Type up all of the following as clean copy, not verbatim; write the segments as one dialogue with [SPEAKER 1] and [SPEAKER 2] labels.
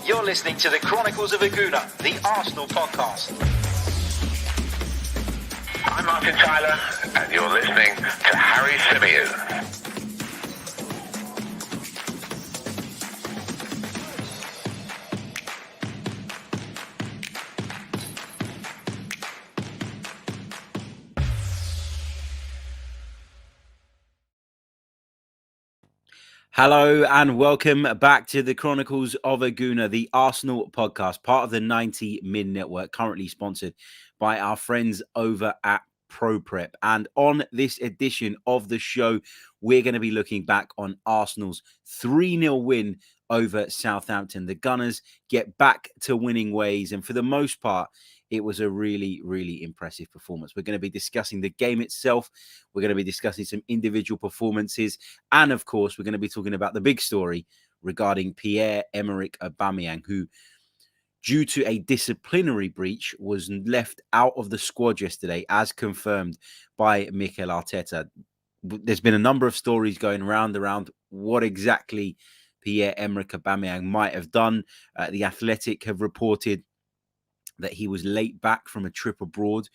[SPEAKER 1] You're listening to the Chronicles of Gooner, the Arsenal podcast.
[SPEAKER 2] I'm Martin Tyler, and you're listening to Harry Symeou.
[SPEAKER 3] Hello and welcome back to the Chronicles of Gooner, the Arsenal podcast, part of the 90 Min Network, currently sponsored by our friends over at ProPrep. And on this edition of the show, we're going to be looking back on Arsenal's 3-0 win over Southampton. The Gunners get back to winning ways, and for the most part, it was a really, really impressive performance. We're going to be discussing the game itself. We're going to be discussing some individual performances. And of course, we're going to be talking about the big story regarding Pierre-Emerick Aubameyang, who, due to a disciplinary breach, was left out of the squad yesterday, as confirmed by Mikel Arteta. There's been a number of stories going around what exactly Pierre-Emerick Aubameyang might have done. The Athletic have reported that he was late back from a trip abroad,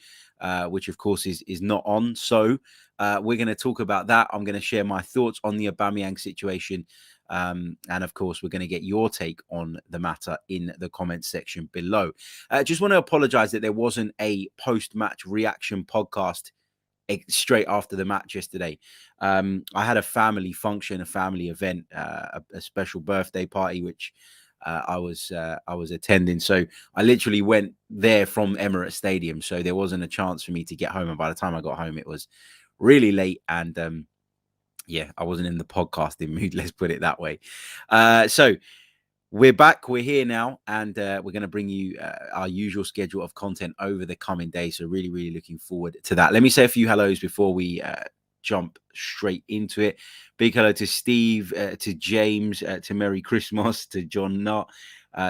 [SPEAKER 3] which of course is not on. So we're going to talk about that. I'm going to share my thoughts on the Aubameyang situation. And of course, we're going to get your take on the matter in the comments section below. Just want to apologize that there wasn't a post-match reaction podcast straight after the match yesterday. I had a family function, a family event, a special birthday party, which I was attending. So I literally went there from Emirates Stadium. So there wasn't a chance for me to get home. And by the time I got home, it was really late. And yeah, I wasn't in the podcasting mood. Let's put it that way. So we're back. We're here now. And we're going to bring you our usual schedule of content over the coming days. So really, really looking forward to that. Let me say a few hellos before we jump straight into it. Big hello to Steve, to James, to Merry Christmas, to John Knott,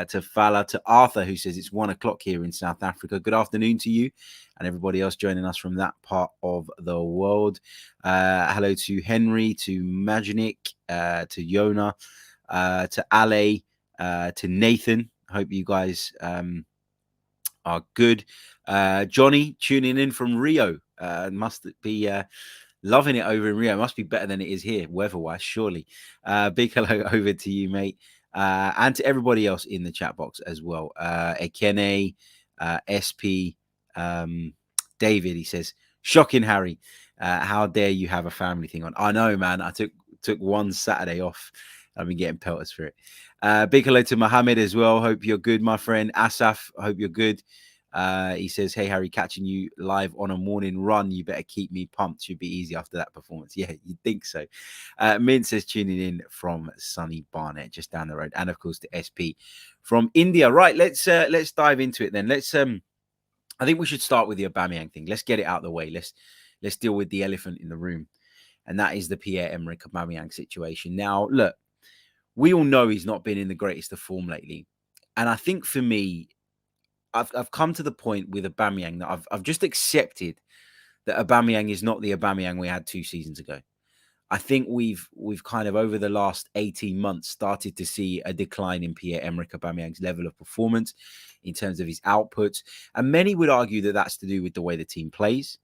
[SPEAKER 3] to Fala, to Arthur, who says it's 1 o'clock here in South Africa. Good afternoon to you and everybody else joining us from that part of the world. Hello to Henry, to Maginik, to Yona, to Ale, to Nathan. Hope you guys are good. Johnny tuning in from Rio. Must be loving it over in Rio. It must be better than it is here, weather-wise, surely. Big hello over to you, mate. And to everybody else in the chat box as well. Ekene, SP, David, he says, shocking, Harry. How dare you have a family thing on? I know, man. I took one Saturday off. I've been getting pelters for it. Big hello to Mohammed as well. Hope you're good, my friend. Asaf, hope you're good. He says, hey, Harry, catching you live on a morning run. You better keep me pumped. Should be easy after that performance. Yeah, you'd think so. Mint says, tuning in from sunny Barnet, just down the road. And, of course, to SP from India. Right, let's dive into it then. I think we should start with the Aubameyang thing. Let's get it out of the way. Let's deal with the elephant in the room. And that is the Pierre-Emerick Aubameyang situation. Now, look, we all know he's not been in the greatest of form lately. And I think for me, I've come to the point with Aubameyang that I've just accepted that Aubameyang is not the Aubameyang we had 2 seasons ago. I think we've kind of over the last 18 months started to see a decline in Pierre-Emerick Aubameyang's level of performance in terms of his outputs. And many would argue that that's to do with the way the team plays.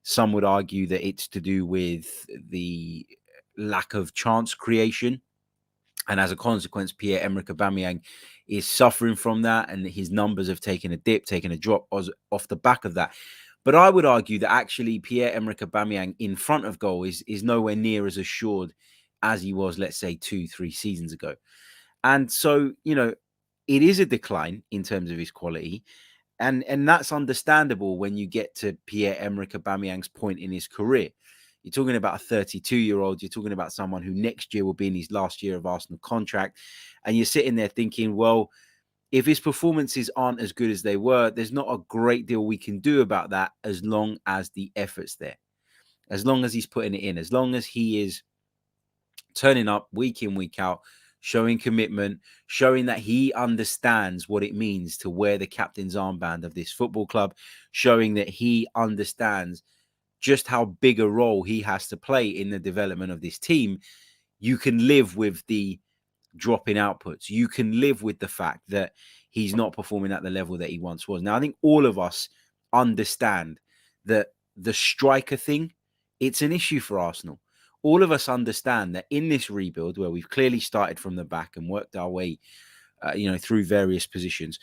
[SPEAKER 3] Some would argue that it's to do with the lack of chance creation. And as a consequence, Pierre-Emerick Aubameyang is suffering from that, and his numbers have taken a dip, taken a drop off the back of that. But I would argue that actually Pierre-Emerick Aubameyang in front of goal is nowhere near as assured as he was, let's say, 2-3 seasons ago. And so, you know, it is a decline in terms of his quality. And that's understandable when you get to Pierre-Emerick Aubameyang's point in his career. You're talking about a 32-year-old. You're talking about someone who next year will be in his last year of Arsenal contract. And you're sitting there thinking, well, if his performances aren't as good as they were, there's not a great deal we can do about that as long as the effort's there. As long as he's putting it in. As long as he is turning up week in, week out, showing commitment, showing that he understands what it means to wear the captain's armband of this football club, showing that he understands just how big a role he has to play in the development of this team, you can live with the drop in outputs. You can live with the fact that he's not performing at the level that he once was. Now, I think all of us understand that the striker thing, it's an issue for Arsenal. All of us understand that in this rebuild, where we've clearly started from the back and worked our way, through various positions,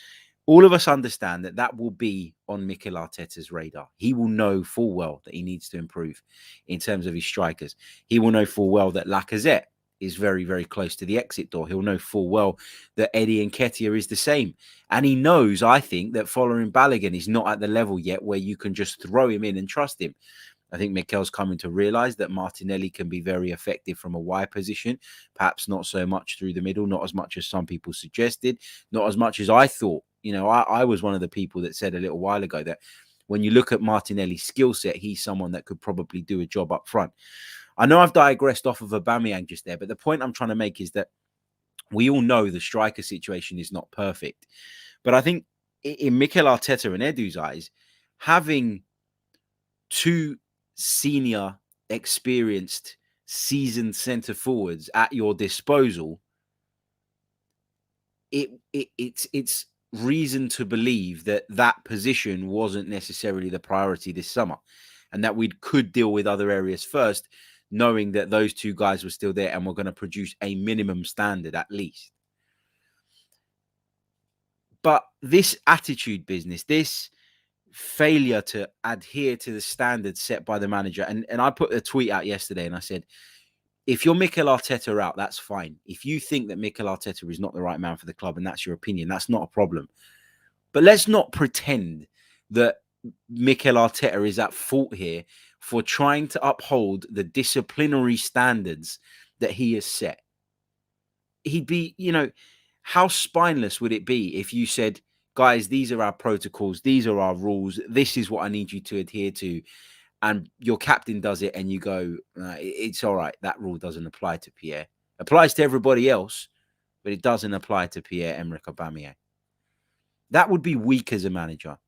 [SPEAKER 3] all of us understand that that will be on Mikel Arteta's radar. He will know full well that he needs to improve in terms of his strikers. He will know full well that Lacazette is very, very close to the exit door. He'll know full well that Eddie Nketiah is the same. And he knows, I think, that following Balogun is not at the level yet where you can just throw him in and trust him. I think Mikel's coming to realise that Martinelli can be very effective from a wide position, perhaps not so much through the middle, not as much as some people suggested, not as much as I thought. I was one of the people that said a little while ago that when you look at Martinelli's skill set, he's someone that could probably do a job up front. I know I've digressed off of Aubameyang just there, but the point I'm trying to make is that we all know the striker situation is not perfect. But I think in Mikel Arteta and Edu's eyes, having two senior, experienced, seasoned centre forwards at your disposal, it's reason to believe that that position wasn't necessarily the priority this summer, and that we could deal with other areas first, knowing that those two guys were still there and were going to produce a minimum standard at least. But this attitude business, this failure to adhere to the standards set by the manager, and I put a tweet out yesterday and I said, if you're Mikel Arteta out, that's fine. If you think that Mikel Arteta is not the right man for the club and that's your opinion, that's not a problem. But let's not pretend that Mikel Arteta is at fault here for trying to uphold the disciplinary standards that he has set. He'd be, how spineless would it be if you said, guys, these are our protocols, these are our rules, this is what I need you to adhere to, and your captain does it and you go, it's all right, that rule doesn't apply to Pierre. Applies to everybody else, but it doesn't apply to Pierre-Emerick Aubameyang. That would be weak as a manager.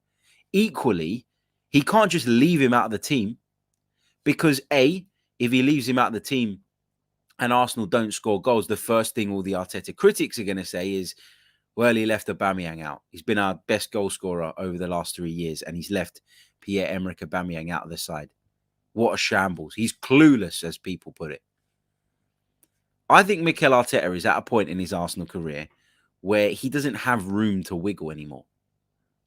[SPEAKER 3] Equally, he can't just leave him out of the team, because if he leaves him out of the team and Arsenal don't score goals, the first thing all the Arteta critics are going to say is, well, he left Aubameyang out. He's been our best goal scorer over the last 3 years, and he's left Pierre-Emerick Aubameyang out of the side. What a shambles. He's clueless, as people put it. I think Mikel Arteta is at a point in his Arsenal career where he doesn't have room to wiggle anymore.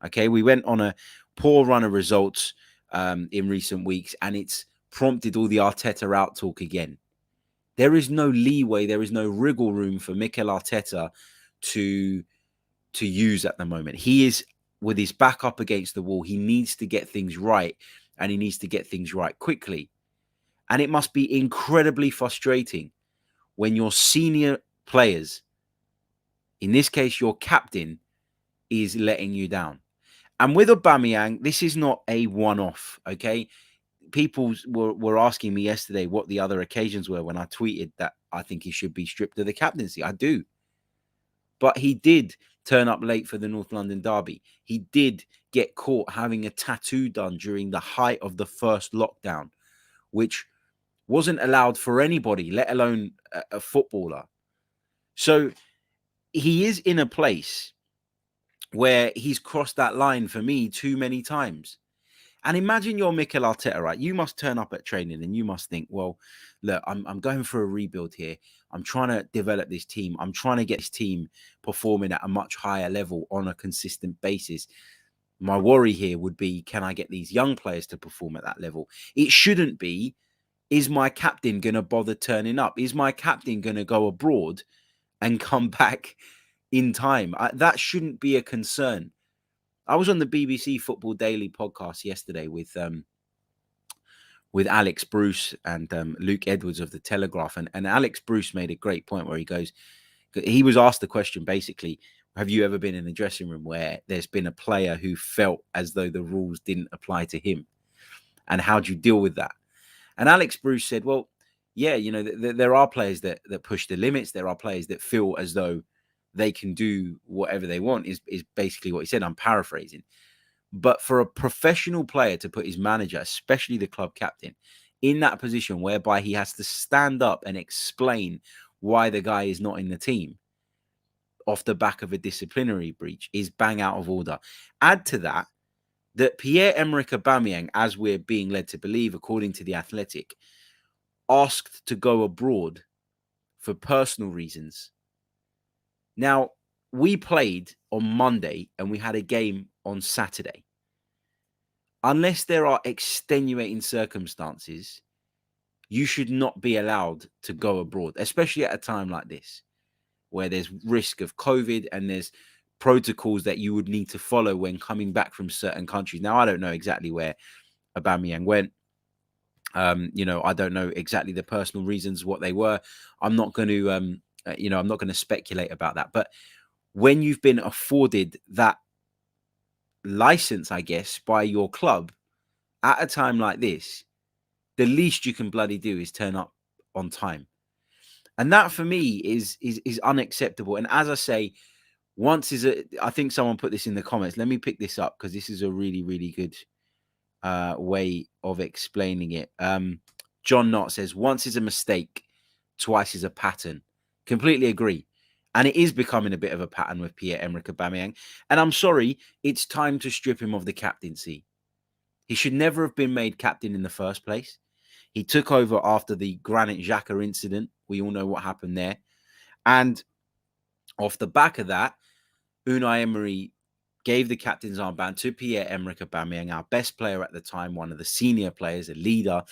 [SPEAKER 3] Okay, we went on a poor run of results in recent weeks, and it's prompted all the Arteta out talk again. There is no leeway, there is no wriggle room for Mikel Arteta to use at the moment. He is with his back up against the wall. He needs to get things right, and he needs to get things right quickly. And it must be incredibly frustrating when your senior players, in this case your captain, is letting you down. And with Aubameyang, this is not a one-off, okay? People were asking me yesterday what the other occasions were when I tweeted that I think he should be stripped of the captaincy. I do. But he did turn up late for the North London derby. He did get caught having a tattoo done during the height of the first lockdown, which wasn't allowed for anybody, let alone a footballer. So he is in a place where he's crossed that line for me too many times. And imagine you're Mikel Arteta, right? You must turn up at training and you must think, well, look, I'm going for a rebuild here. I'm trying to develop this team. I'm trying to get this team performing at a much higher level on a consistent basis. My worry here would be, can I get these young players to perform at that level? It shouldn't be, is my captain going to bother turning up? Is my captain going to go abroad and come back in time? That shouldn't be a concern. I was on the BBC Football Daily podcast yesterday with Alex Bruce and Luke Edwards of The Telegraph. And Alex Bruce made a great point where he was asked the question, basically, have you ever been in a dressing room where there's been a player who felt as though the rules didn't apply to him? And how do you deal with that? And Alex Bruce said, well, yeah, there are players that push the limits. There are players that feel as though they can do whatever they want, is basically what he said. I'm paraphrasing. But for a professional player to put his manager, especially the club captain, in that position whereby he has to stand up and explain why the guy is not in the team, off the back of a disciplinary breach is bang out of order. Add to that Pierre-Emerick Aubameyang, as we're being led to believe, according to The Athletic, asked to go abroad for personal reasons. Now, we played on Monday and we had a game on Saturday. Unless there are extenuating circumstances, you should not be allowed to go abroad, especially at a time like this, where there's risk of COVID and there's protocols that you would need to follow when coming back from certain countries. Now, I don't know exactly where Aubameyang went. I don't know exactly the personal reasons, what they were. I'm not going to, I'm not going to speculate about that. But when you've been afforded that license, I guess, by your club at a time like this, the least you can bloody do is turn up on time. And that for me is unacceptable. And as I say, I think someone put this in the comments. Let me pick this up because this is a really, really good way of explaining it. John Knott says, once is a mistake, twice is a pattern. Completely agree. And it is becoming a bit of a pattern with Pierre-Emerick Aubameyang. And I'm sorry, it's time to strip him of the captaincy. He should never have been made captain in the first place. He took over after the Granit Xhaka incident. We all know what happened there. And off the back of that, Unai Emery gave the captain's armband to Pierre-Emerick Aubameyang, our best player at the time, one of the senior players, a leader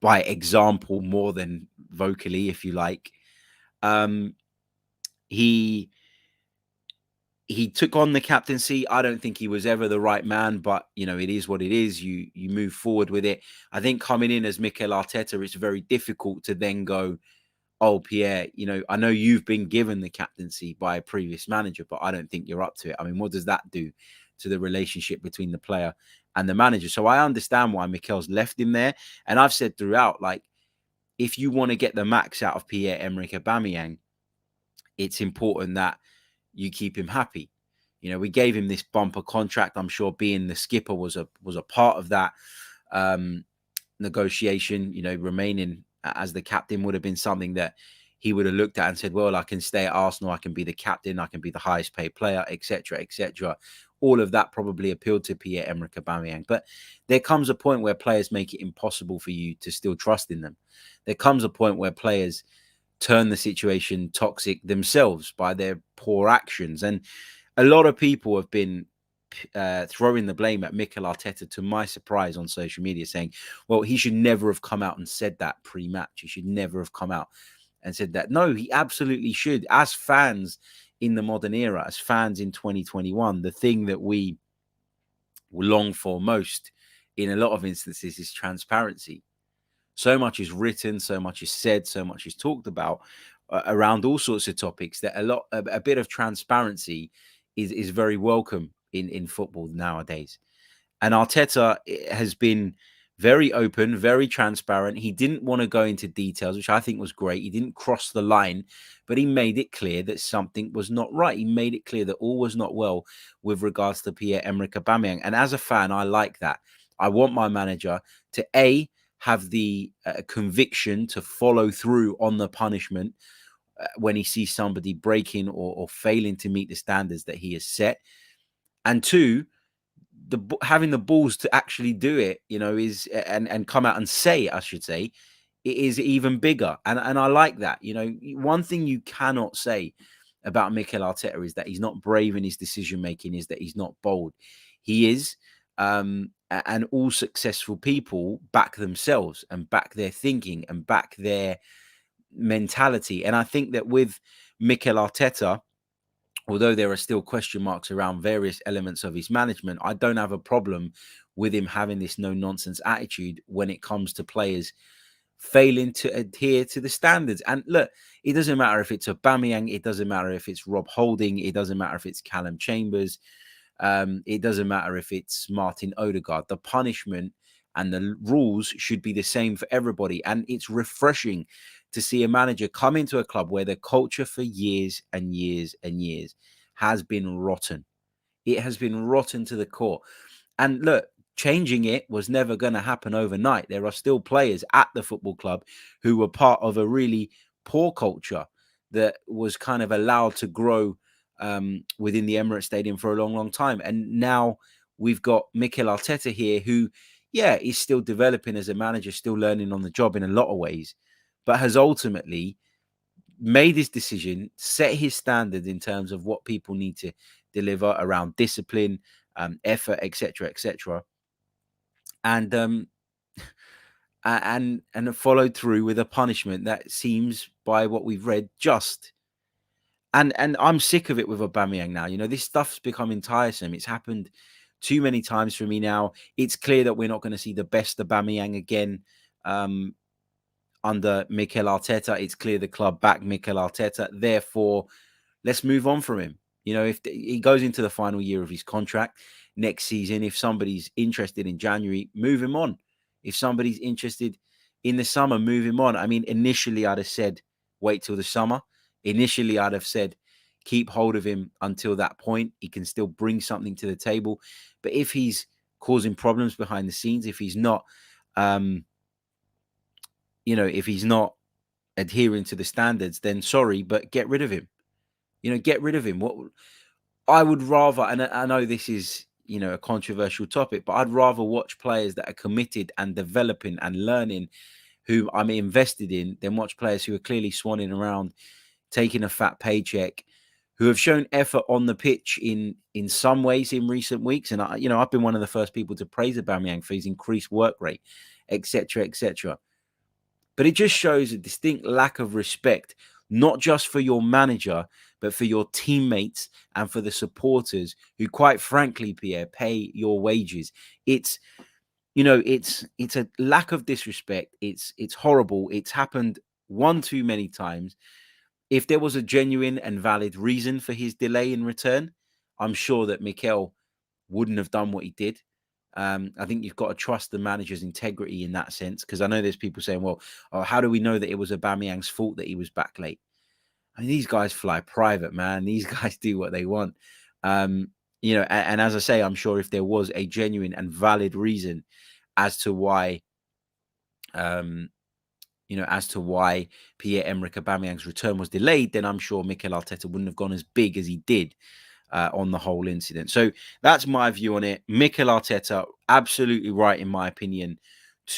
[SPEAKER 3] by example more than vocally, if you like. He took on the captaincy. I don't think he was ever the right man, but, it is what it is. You move forward with it. I think coming in as Mikel Arteta, it's very difficult to then go, oh, Pierre, I know you've been given the captaincy by a previous manager, but I don't think you're up to it. I mean, what does that do to the relationship between the player and the manager? So I understand why Mikel's left him there. And I've said throughout, if you want to get the max out of Pierre-Emerick Aubameyang, it's important that you keep him happy. We gave him this bumper contract. I'm sure being the skipper was a part of that negotiation. Remaining as the captain would have been something that he would have looked at and said, well, I can stay at Arsenal, I can be the captain, I can be the highest paid player, etc., etc. All of that probably appealed to Pierre-Emerick Aubameyang. But there comes a point where players make it impossible for you to still trust in them. There comes a point where players turn the situation toxic themselves by their poor actions. And a lot of people have been throwing the blame at Mikel Arteta, to my surprise, on social media, saying, well, he should never have come out and said that pre-match. He should never have come out and said that. No, he absolutely should. As fans in the modern era, as fans in 2021, the thing that we long for most in a lot of instances is transparency. So much is written, so much is said, so much is talked about around all sorts of topics that a bit of transparency is very welcome in football nowadays. And Arteta has been very open, very transparent. He didn't want to go into details, which I think was great. He didn't cross the line, but he made it clear that something was not right. He made it clear that all was not well with regards to Pierre-Emerick Aubameyang. And as a fan, I like that. I want my manager to, have the conviction to follow through on the punishment when he sees somebody breaking or failing to meet the standards that he has set. And two, having the balls to actually do it, is and come out and say, I should say, it is even bigger. And I like that. One thing you cannot say about Mikel Arteta is that he's not brave in his decision making, is that he's not bold. He is. And all successful people back themselves and back their thinking and back their mentality. And I think that with Mikel Arteta, although there are still question marks around various elements of his management, I don't have a problem with him having this no-nonsense attitude when it comes to players failing to adhere to the standards. And look, it doesn't matter if it's Aubameyang, it doesn't matter if it's Rob Holding, it doesn't matter if it's Callum Chambers, it doesn't matter if it's Martin Ødegaard. The punishment and the rules should be the same for everybody. And it's refreshing to see a manager come into a club where the culture for years and years and years has been rotten. It has been rotten to the core. And look, changing it was never going to happen overnight. There are still players at the football club who were part of a really poor culture that was kind of allowed to grow within the Emirates Stadium for a long, long time. And now we've got Mikel Arteta here, who, yeah, is still developing as a manager, still learning on the job in a lot of ways, but has ultimately made his decision, set his standards in terms of what people need to deliver around discipline, effort, etc., etc., and followed through with a punishment that seems, by what we've read, just. And I'm sick of it with Aubameyang now. You know, this stuff's becoming tiresome. It's happened too many times for me now. It's clear that we're not going to see the best Aubameyang again under Mikel Arteta. It's clear the club back Mikel Arteta. Therefore, let's move on from him. You know, if he goes into the final year of his contract next season, if somebody's interested in January, move him on. If somebody's interested in the summer, move him on. I mean, initially I'd have said, wait till the summer. Initially I'd have said, keep hold of him until that point. He can still bring something to the table. But if he's causing problems behind the scenes, if he's not, if he's not adhering to the standards, then sorry, but get rid of him. Get rid of him. What I would rather, and I know this is, a controversial topic, but I'd rather watch players that are committed and developing and learning, who I'm invested in, than watch players who are clearly swanning around, taking a fat paycheck, who have shown effort on the pitch in some ways in recent weeks. And I've been one of the first people to praise Aubameyang for his increased work rate, etc., etc. But it just shows a distinct lack of respect, not just for your manager, but for your teammates and for the supporters who, quite frankly, Pierre, pay your wages. It's a lack of disrespect. It's horrible. It's happened one too many times. If there was a genuine and valid reason for his delay in return, I'm sure that Mikel wouldn't have done what he did. I think you've got to trust the manager's integrity in that sense, because I know there's people saying, well, how do we know that it was Aubameyang's fault that he was back late? I mean, these guys fly private, man. These guys do what they want. And as I say, I'm sure if there was a genuine and valid reason as to why, Pierre-Emerick Aubameyang's return was delayed, then I'm sure Mikel Arteta wouldn't have gone as big as he did on the whole incident. So that's my view on it. Mikel Arteta, absolutely right, in my opinion,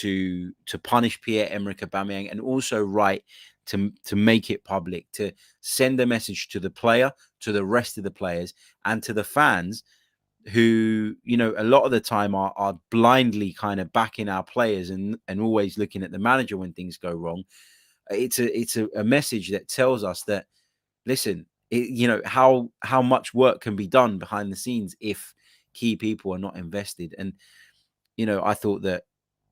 [SPEAKER 3] to punish Pierre-Emerick Aubameyang, and also right to make it public, to send a message to the player, to the rest of the players, and to the fans who, a lot of the time are blindly kind of backing our players and always looking at the manager when things go wrong. It's a message that tells us that, listen, how much work can be done behind the scenes if key people are not invested. And, I thought that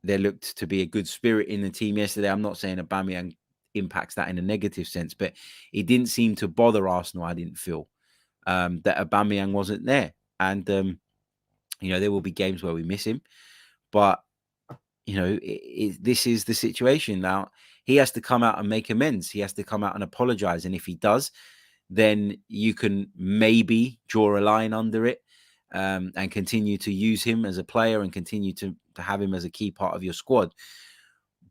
[SPEAKER 3] there looked to be a good spirit in the team yesterday. I'm not saying Aubameyang impacts that in a negative sense, but it didn't seem to bother Arsenal, I didn't feel, that Aubameyang wasn't there. And, there will be games where we miss him. But, this is the situation now. He has to come out and make amends. He has to come out and apologize. And if he does, then you can maybe draw a line under it and continue to use him as a player and continue to have him as a key part of your squad.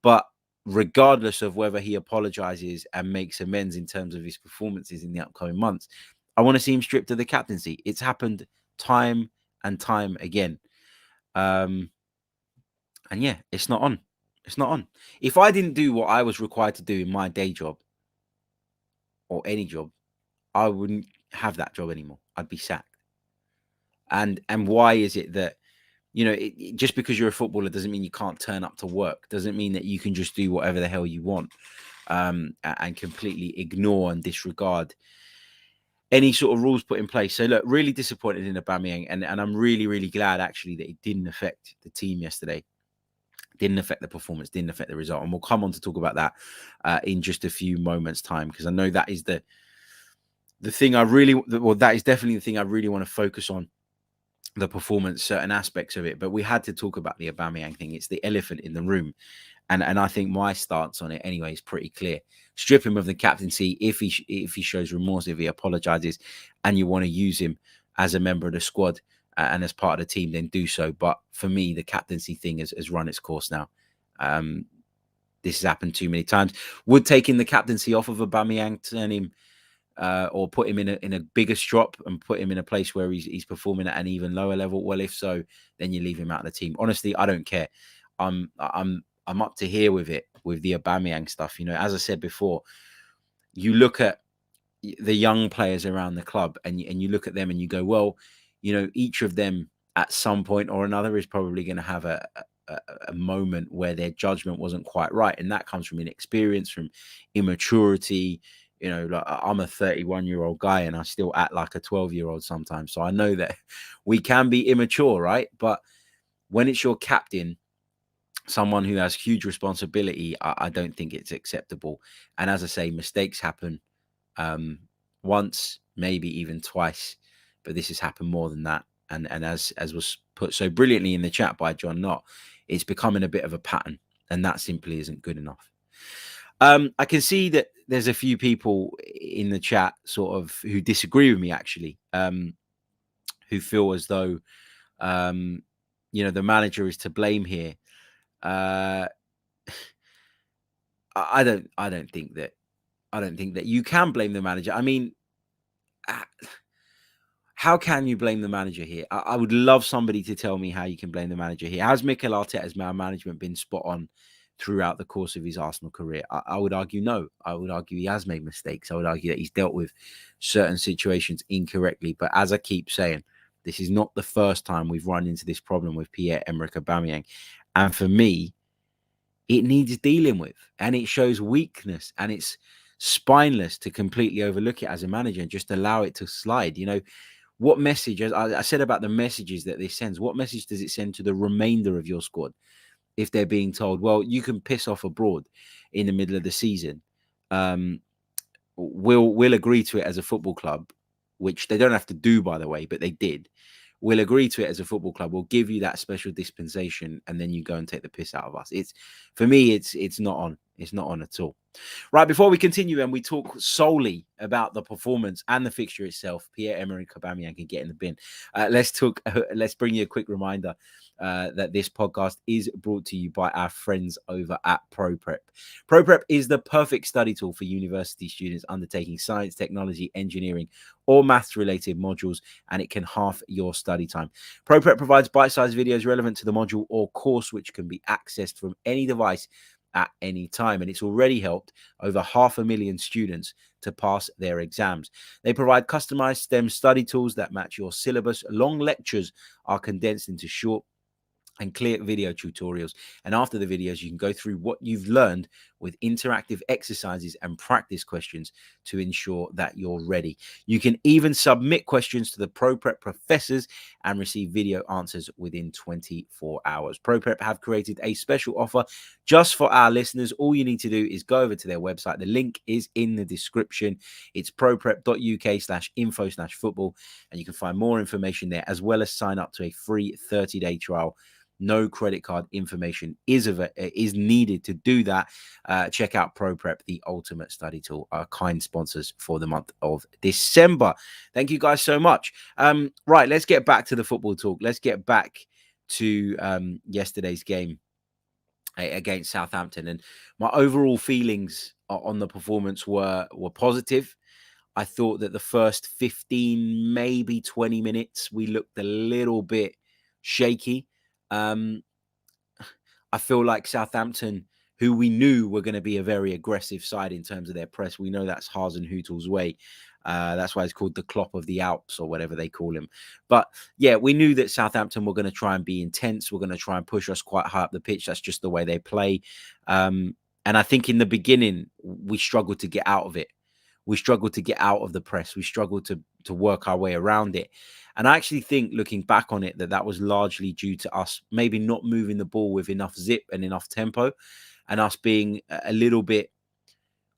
[SPEAKER 3] But regardless of whether he apologizes and makes amends in terms of his performances in the upcoming months, I want to see him stripped of the captaincy. It's happened time and time again. And yeah, it's not on. It's not on. If I didn't do what I was required to do in my day job or any job, I wouldn't have that job anymore. I'd be sacked. And why is it that, just because you're a footballer doesn't mean you can't turn up to work, doesn't mean that you can just do whatever the hell you want and completely ignore and disregard any sort of rules put in place. So look, really disappointed in Aubameyang, and I'm really, really glad actually that it didn't affect the team yesterday. Didn't affect the performance, didn't affect the result. And we'll come on to talk about that in just a few moments' time, because I know that is the thing that is definitely the thing I really want to focus on, the performance, certain aspects of it. But we had to talk about the Aubameyang thing. It's the elephant in the room. And I think my stance on it anyway is pretty clear. Strip him of the captaincy if he shows remorse, if he apologizes, and you want to use him as a member of the squad and as part of the team, then do so. But for me, the captaincy thing has run its course now. this has happened too many times. Would taking the captaincy off of Aubameyang turn him or put him in a bigger strop and put him in a place where he's performing at an even lower level? Well, if so, then you leave him out of the team. Honestly, I don't care. I'm up to here with it, with the Aubameyang stuff. You know, as I said before, you look at the young players around the club and you look at them and you go, well, you know, each of them at some point or another is probably going to have a moment where their judgment wasn't quite right. And that comes from inexperience, from immaturity. You know, like I'm a 31-year-old guy and I still act like a 12-year-old sometimes. So I know that we can be immature, right? But when it's your captain, someone who has huge responsibility, I don't think it's acceptable. And as I say, mistakes happen once, maybe even twice, but this has happened more than that. And as was put so brilliantly in the chat by John Knott, it's becoming a bit of a pattern, and that simply isn't good enough. I can see that there's a few people in the chat sort of who disagree with me, actually, who feel as though, you know, the manager is to blame here. I don't think that you can blame the manager. I mean, how can you blame the manager here? I would love somebody to tell me how you can blame the manager here. Has Mikel Arteta's management been spot on throughout the course of his Arsenal career? I would argue no. I would argue he has made mistakes. I would argue that he's dealt with certain situations incorrectly. But as I keep saying, this is not the first time we've run into this problem with Pierre-Emerick Aubameyang. And for me, it needs dealing with. And it shows weakness. And it's spineless to completely overlook it as a manager and just allow it to slide. You know, what message, as I said about the messages that this sends, what message does it send to the remainder of your squad if they're being told, well, you can piss off abroad in the middle of the season? We'll agree to it as a football club, which they don't have to do, by the way, but they did. We'll agree to it as a football club. We'll give you that special dispensation, and then you go and take the piss out of us. It's, for me, it's not on. It's not on at all. Right, before we continue and we talk solely about the performance and the fixture itself, Pierre-Emerick Aubameyang can get in the bin. Let's bring you a quick reminder that this podcast is brought to you by our friends over at ProPrep. ProPrep is the perfect study tool for university students undertaking science, technology, engineering, or maths-related modules, and it can halve your study time. ProPrep provides bite-sized videos relevant to the module or course, which can be accessed from any device at any time, and it's already helped over 500,000 students to pass their exams. They provide customized STEM study tools that match your syllabus. Long lectures are condensed into short and clear video tutorials, and after the videos you can go through what you've learned with interactive exercises and practice questions to ensure that you're ready. You can even submit questions to the ProPrep professors and receive video answers within 24 hours. ProPrep have created a special offer just for our listeners. All you need to do is go over to their website. The link is in the description. It's proprep.uk/info/football, and you can find more information there, as well as sign up to a free 30-day trial. No credit card information is needed to do that. Check out ProPrep, the ultimate study tool, our kind sponsors for the month of December. Thank you guys so much. Right, let's get back to the football talk. Let's get back to yesterday's game against Southampton. And my overall feelings on the performance were positive. I thought that the first 15, maybe 20 minutes, we looked a little bit shaky. I feel like Southampton, who we knew were going to be a very aggressive side in terms of their press, we know that's Hasenhüttl's way. That's why it's called the Klopp of the Alps or whatever they call him. But yeah, we knew that Southampton were going to try and be intense. We're going to try and push us quite high up the pitch. That's just the way they play. And I think in the beginning, we struggled to get out of it. We struggled to get out of the press. We struggled to work our way around it. And I actually think, looking back on it, that was largely due to us maybe not moving the ball with enough zip and enough tempo, and us being a little bit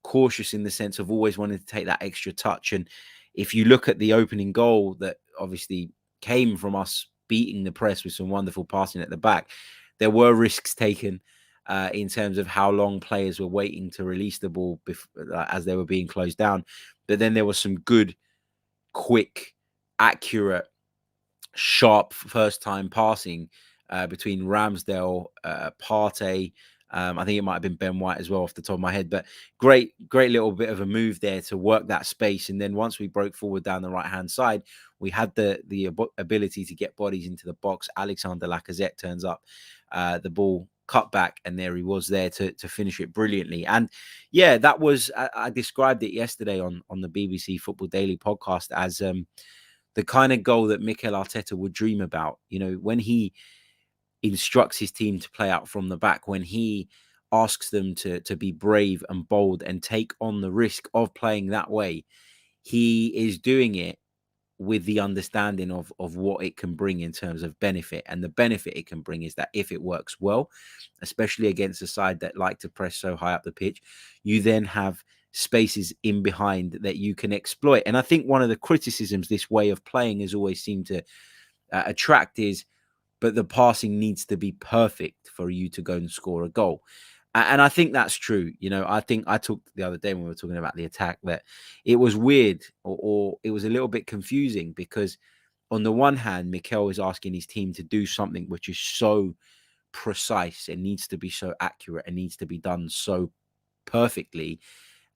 [SPEAKER 3] cautious in the sense of always wanting to take that extra touch. And if you look at the opening goal that obviously came from us beating the press with some wonderful passing at the back, there were risks taken in terms of how long players were waiting to release the ball as they were being closed down. But then there was some good, quick, accurate, sharp first-time passing between Ramsdale, Partey, I think it might have been Ben White as well off the top of my head, but great little bit of a move there to work that space. And then once we broke forward down the right-hand side, we had the ability to get bodies into the box. Alexander Lacazette turns up, the ball cut back, and there he was there to finish it brilliantly. And yeah, that was, I described it yesterday on the BBC Football Daily podcast as the kind of goal that Mikel Arteta would dream about. You know, when he instructs his team to play out from the back, when he asks them to be brave and bold and take on the risk of playing that way, he is doing it with the understanding of what it can bring in terms of benefit. And the benefit it can bring is that if it works well, especially against a side that like to press so high up the pitch, you then have spaces in behind that you can exploit. And I think one of the criticisms this way of playing has always seemed to attract is, but the passing needs to be perfect for you to go and score a goal. And I think that's true. You know, I think I talked the other day when we were talking about the attack that it was weird or it was a little bit confusing, because on the one hand, Mikel is asking his team to do something which is so precise and needs to be so accurate and needs to be done so perfectly.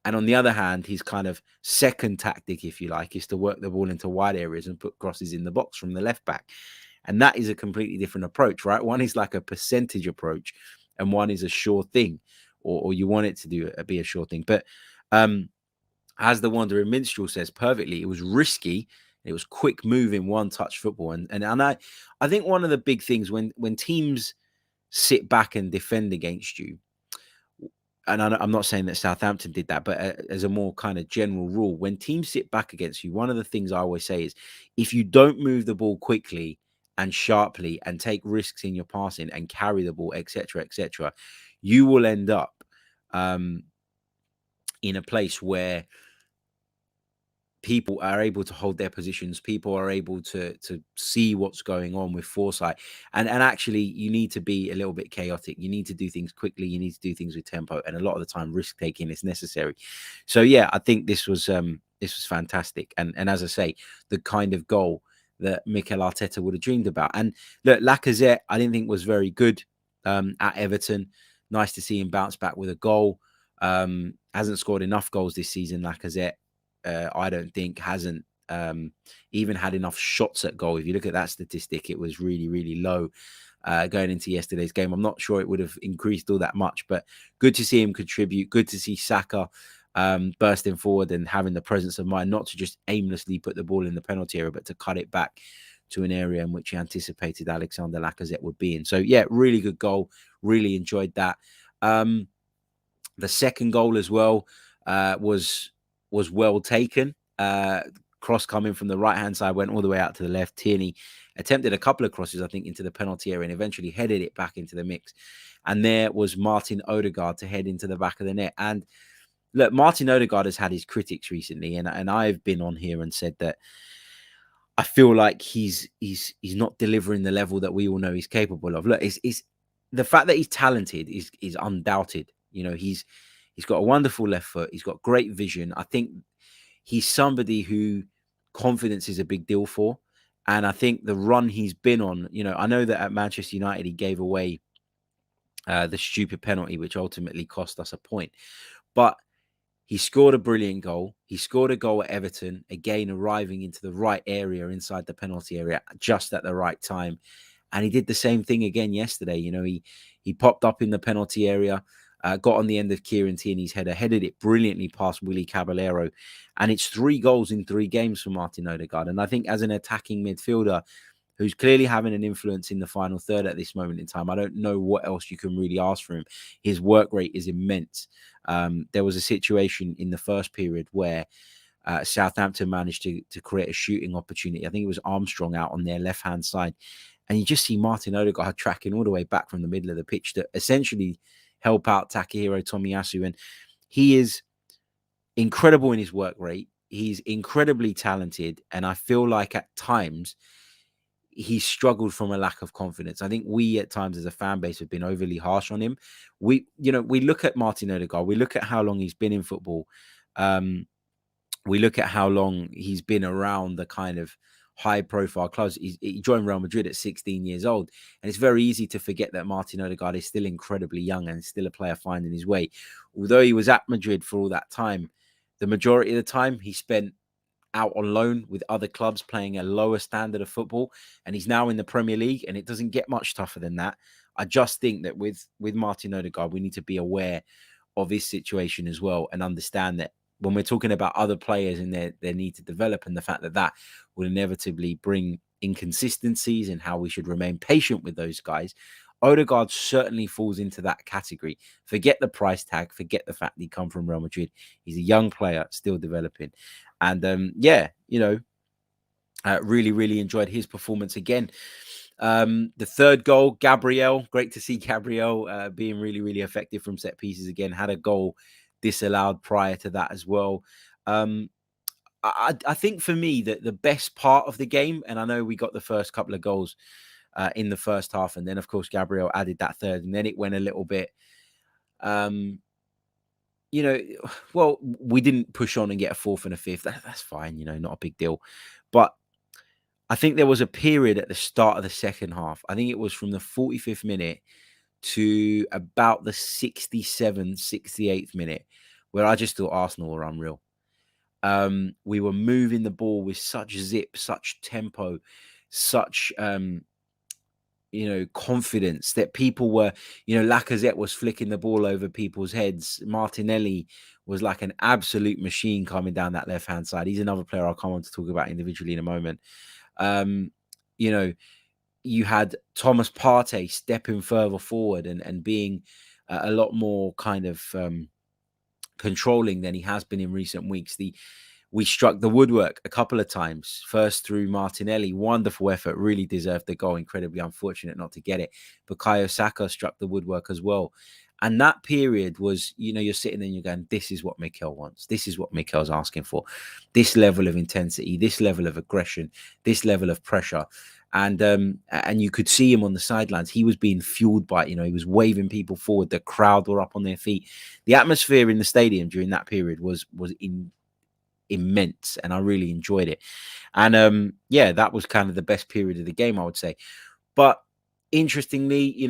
[SPEAKER 3] And on the other hand, his kind of second tactic, if you like, is to work the ball into wide areas and put crosses in the box from the left back. And that is a completely different approach, right? One is like a percentage approach and one is a sure thing, or you want it to be a sure thing. But as the Wandering Minstrel says perfectly, it was risky. It was quick moving, one-touch football. And I think one of the big things when teams sit back and defend against you, and I'm not saying that Southampton did that, but as a more kind of general rule, when teams sit back against you, one of the things I always say is if you don't move the ball quickly and sharply and take risks in your passing and carry the ball, etc., you will end up in a place where people are able to hold their positions. People are able to see what's going on with foresight. And actually, you need to be a little bit chaotic. You need to do things quickly. You need to do things with tempo. And a lot of the time, risk taking is necessary. So yeah, I think this was fantastic. And as I say, the kind of goal that Mikel Arteta would have dreamed about. And look, Lacazette, I didn't think was very good at Everton. Nice to see him bounce back with a goal. Hasn't scored enough goals this season, Lacazette. I don't think hasn't even had enough shots at goal. If you look at that statistic, it was really, really low going into yesterday's game. I'm not sure it would have increased all that much, but good to see him contribute. Good to see Saka bursting forward and having the presence of mind, not to just aimlessly put the ball in the penalty area, but to cut it back to an area in which he anticipated Alexander Lacazette would be in. So yeah, really good goal. Really enjoyed that. The second goal as well was well taken. Cross coming from the right-hand side, went all the way out to the left. Tierney attempted a couple of crosses, I think, into the penalty area and eventually headed it back into the mix. And there was Martin Ødegaard to head into the back of the net. And look, Martin Ødegaard has had his critics recently, and I've been on here and said that I feel like he's not delivering the level that we all know he's capable of. Look, it's the fact that he's talented is undoubted. You know, he's got a wonderful left foot. He's got great vision. I think he's somebody who confidence is a big deal for. And I think the run he's been on, you know, I know that at Manchester United, he gave away the stupid penalty, which ultimately cost us a point. But he scored a brilliant goal. He scored a goal at Everton, again, arriving into the right area inside the penalty area just at the right time. And he did the same thing again yesterday. You know, he popped up in the penalty area, got on the end of Kieran Tierney's header, headed it brilliantly past Willy Caballero. And it's 3 goals in 3 games for Martin Ødegaard. And I think as an attacking midfielder who's clearly having an influence in the final third at this moment in time, I don't know what else you can really ask for him. His work rate is immense. There was a situation in the first period where Southampton managed to create a shooting opportunity. I think it was Armstrong out on their left-hand side. And you just see Martin Ødegaard tracking all the way back from the middle of the pitch to essentially help out Takahiro Tomiyasu. And he is incredible in his work rate. He's incredibly talented. And I feel like at times he struggled from a lack of confidence. I think we at times as a fan base have been overly harsh on him. We look at Martin Ødegaard. We look at how long he's been in football. We look at how long he's been around the kind of high-profile clubs. He joined Real Madrid at 16 years old, and it's very easy to forget that Martin Ødegaard is still incredibly young and still a player finding his way. Although he was at Madrid for all that time, the majority of the time he spent out on loan with other clubs playing a lower standard of football, and he's now in the Premier League, and it doesn't get much tougher than that. I just think that with Martin Ødegaard, we need to be aware of his situation as well and understand that when we're talking about other players and their need to develop, and the fact that that will inevitably bring inconsistencies and how we should remain patient with those guys, Ødegaard certainly falls into that category. Forget the price tag, forget the fact that he come from Real Madrid. He's a young player still developing. And really, really enjoyed his performance again. The third goal, Gabriel, great to see Gabriel being really, really effective from set pieces again. Had a goal disallowed prior to that as well. I think for me that the best part of the game, and I know we got the first couple of goals in the first half, and then of course Gabriel added that third, and then it went a little bit well, we didn't push on and get a fourth and a fifth. That's fine, not a big deal. But I think there was a period at the start of the second half. I think it was from the 45th minute to about the 67th, 68th minute, where I just thought Arsenal were unreal. We were moving the ball with such zip, such tempo, such confidence that people were, Lacazette was flicking the ball over people's heads. Martinelli was like an absolute machine coming down that left-hand side. He's another player I'll come on to talk about individually in a moment. You had Thomas Partey stepping further forward and being a lot more kind of controlling than he has been in recent weeks. We struck the woodwork a couple of times, first through Martinelli. Wonderful effort, really deserved the goal. Incredibly unfortunate not to get it. Bukayo Saka struck the woodwork as well. And that period was, you're sitting there and you're going, this is what Mikel wants. This is what Mikel's asking for. This level of intensity, this level of aggression, this level of pressure. And you could see him on the sidelines. He was being fueled by it. He was waving people forward. The crowd were up on their feet. The atmosphere in the stadium during that period was immense, and I really enjoyed it. And that was kind of the best period of the game, I would say. But interestingly,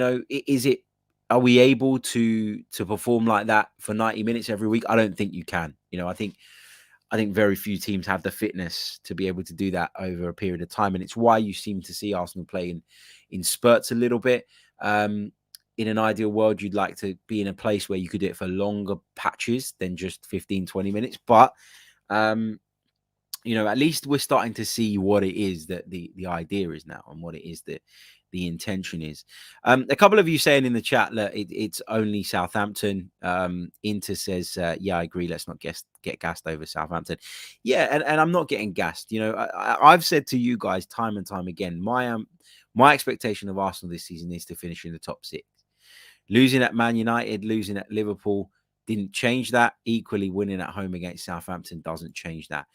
[SPEAKER 3] are we able to perform like that for 90 minutes every week? I don't think you can. I think very few teams have the fitness to be able to do that over a period of time, and it's why you seem to see Arsenal play in spurts a little bit. In an ideal world, you'd like to be in a place where you could do it for longer patches than just 15, 20 minutes. But at least we're starting to see what it is that the idea is now, and what it is that the intention is. A couple of you saying in the chat that it's only Southampton. Inter says, yeah, I agree. Let's not get gassed over Southampton. Yeah, and I'm not getting gassed. I've said to you guys time and time again, my expectation of Arsenal this season is to finish in the top six. Losing at Man United, losing at Liverpool didn't change that. Equally, winning at home against Southampton doesn't change that.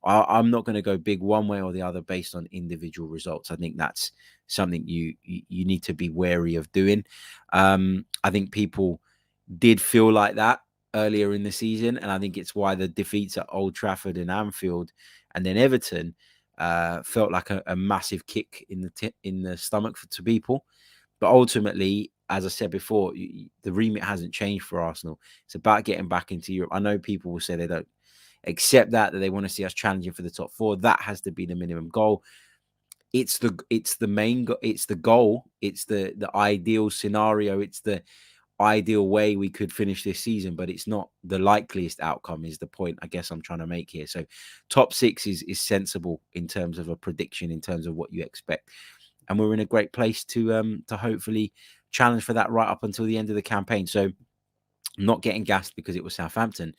[SPEAKER 3] I'm not going to go big one way or the other based on individual results. I think that's something you need to be wary of doing. I think people did feel like that earlier in the season, and I think it's why the defeats at Old Trafford and Anfield and then Everton felt like a massive kick in the stomach to people. But ultimately, as I said before, the remit hasn't changed for Arsenal. It's about getting back into Europe. I know people will say they don't accept that they want to see us challenging for the top four. That has to be the minimum goal. It's the main goal. It's the goal. It's the ideal scenario. It's the ideal way we could finish this season, but it's not the likeliest outcome, is the point I guess I'm trying to make here. So top six is sensible in terms of a prediction, in terms of what you expect. And we're in a great place to hopefully challenge for that right up until the end of the campaign. So I'm not getting gassed because it was Southampton.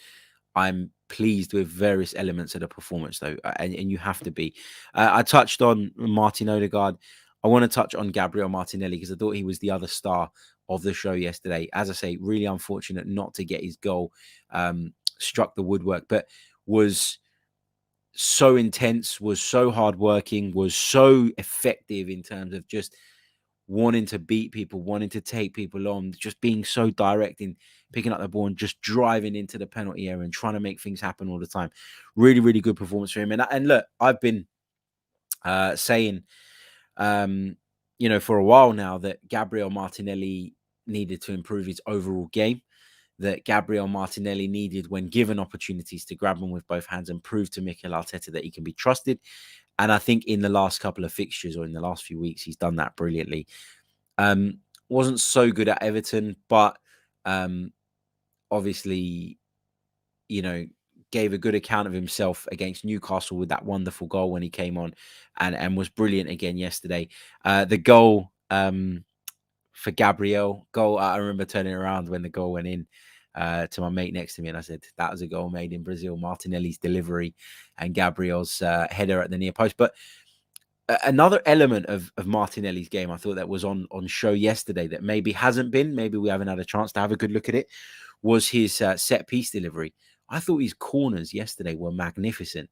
[SPEAKER 3] I'm pleased with various elements of the performance, though, and you have to be. I touched on Martin Ødegaard. I want to touch on Gabriel Martinelli because I thought he was the other star of the show yesterday. As I say, really unfortunate not to get his goal, struck the woodwork, but was so intense, was so hardworking, was so effective in terms of just wanting to beat people, wanting to take people on, just being so direct in picking up the ball and just driving into the penalty area and trying to make things happen all the time. Really, really good performance for him. And look, I've been saying, for a while now that Gabriel Martinelli needed to improve his overall game, that Gabriel Martinelli needed, when given opportunities, to grab them with both hands and prove to Mikel Arteta that he can be trusted. And I think in the last couple of fixtures, or in the last few weeks, he's done that brilliantly. Wasn't so good at Everton, but obviously, gave a good account of himself against Newcastle with that wonderful goal when he came on, and was brilliant again yesterday. The goal for Gabriel, I remember turning around when the goal went in to my mate next to me, and I said, that was a goal made in Brazil. Martinelli's delivery and Gabriel's header at the near post. But another element of Martinelli's game, I thought that was on show yesterday that maybe hasn't been, maybe we haven't had a chance to have a good look at it, was his set piece delivery. I thought his corners yesterday were magnificent.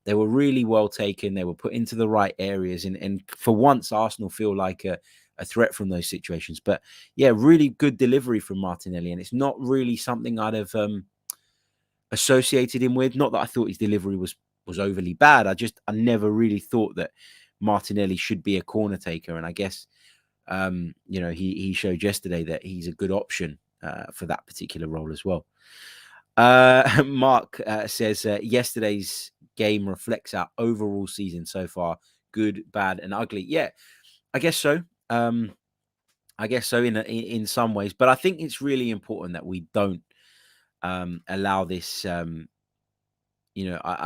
[SPEAKER 3] They were really well taken. They were put into the right areas. And for once, Arsenal feel like a threat from those situations. But yeah, really good delivery from Martinelli. And it's not really something I'd have associated him with. Not that I thought his delivery was overly bad. I never really thought that Martinelli should be a corner taker. And I guess, he showed yesterday that he's a good option for that particular role as well. Mark says yesterday's game reflects our overall season so far. Good, bad, and ugly. Yeah, I guess so. In some ways, but I think it's really important that we don't allow this. I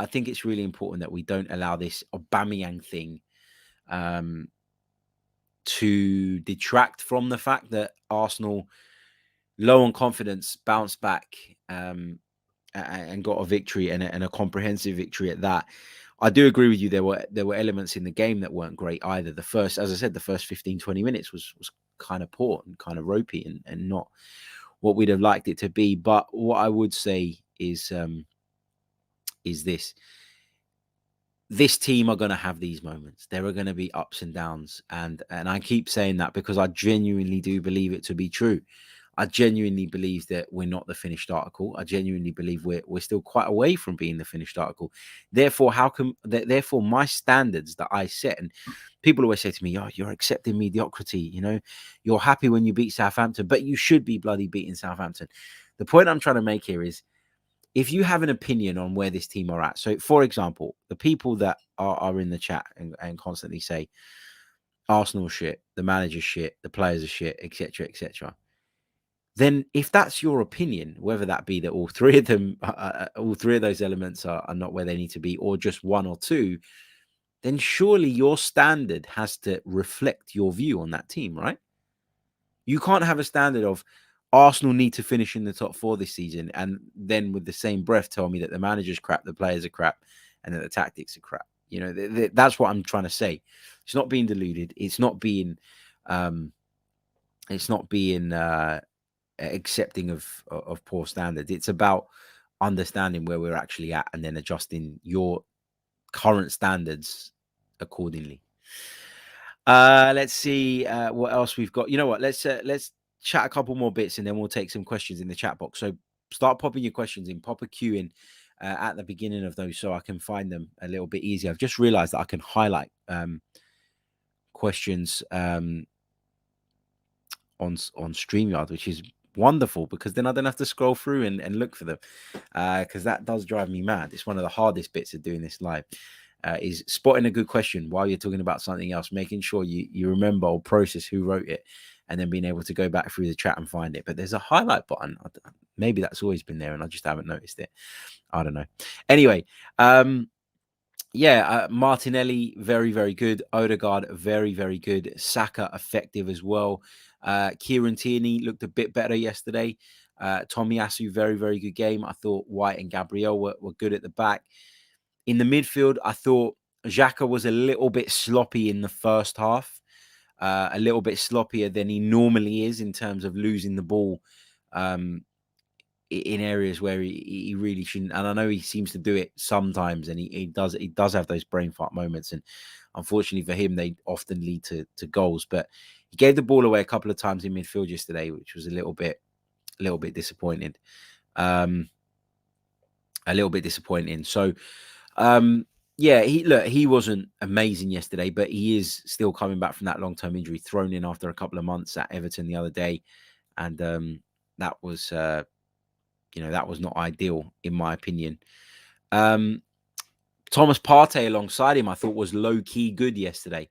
[SPEAKER 3] think it's really important that we don't allow this Aubameyang thing to detract from the fact that Arsenal, low on confidence, bounced back and got a victory, and a comprehensive victory at that. I do agree with you. There were elements in the game that weren't great either. The first 15, 20 minutes was kind of poor and kind of ropey and not what we'd have liked it to be. But what I would say is this team are going to have these moments. There are going to be ups and downs. And I keep saying that because I genuinely do believe it to be true. I genuinely believe that we're not the finished article. I genuinely believe we're still quite away from being the finished article. Therefore, my standards that I set, and people always say to me, "Oh, you're accepting mediocrity. You're happy when you beat Southampton, but you should be bloody beating Southampton." The point I'm trying to make here is, if you have an opinion on where this team are at, so for example, the people that are in the chat and constantly say Arsenal shit, the manager's shit, the players are shit, etc., etc., then if that's your opinion, whether that be that all three of those elements are not where they need to be, or just one or two, then surely your standard has to reflect your view on that team, right? You can't have a standard of Arsenal need to finish in the top four this season, and then with the same breath tell me that the manager's crap, the players are crap, and that the tactics are crap. That's what I'm trying to say. It's not being deluded. It's not being accepting of poor standards. It's about understanding where we're actually at and then adjusting your current standards accordingly. Let's see what else we've got. You know what? Let's chat a couple more bits and then we'll take some questions in the chat box. So start popping your questions in. Pop a queue in at the beginning of those so I can find them a little bit easier. I've just realized that I can highlight questions on StreamYard, which is wonderful because then I don't have to scroll through and look for them because that does drive me mad. It's one of the hardest bits of doing this live. Is spotting a good question while you're talking about something else, making sure you remember or process who wrote it, and then being able to go back through the chat and find it. But there's a highlight button. Maybe that's always been there and I just haven't noticed it. I don't know. Anyway, Martinelli, very, very good. Ødegaard, very, very good. Saka, effective as well. Kieran Tierney looked a bit better yesterday. Tomiyasu, very, very good game. I thought White and Gabriel were good at the back. In the midfield, I thought Xhaka was a little bit sloppy in the first half, a little bit sloppier than he normally is in terms of losing the ball in areas where he really shouldn't. And I know he seems to do it sometimes, and he does have those brain fart moments. And unfortunately for him, they often lead to goals. But he gave the ball away a couple of times in midfield yesterday, which was a little bit disappointing. So, Yeah, he wasn't amazing yesterday, but he is still coming back from that long-term injury, thrown in after a couple of months at Everton the other day, and that was that was not ideal in my opinion. Thomas Partey alongside him, I thought was low-key good yesterday.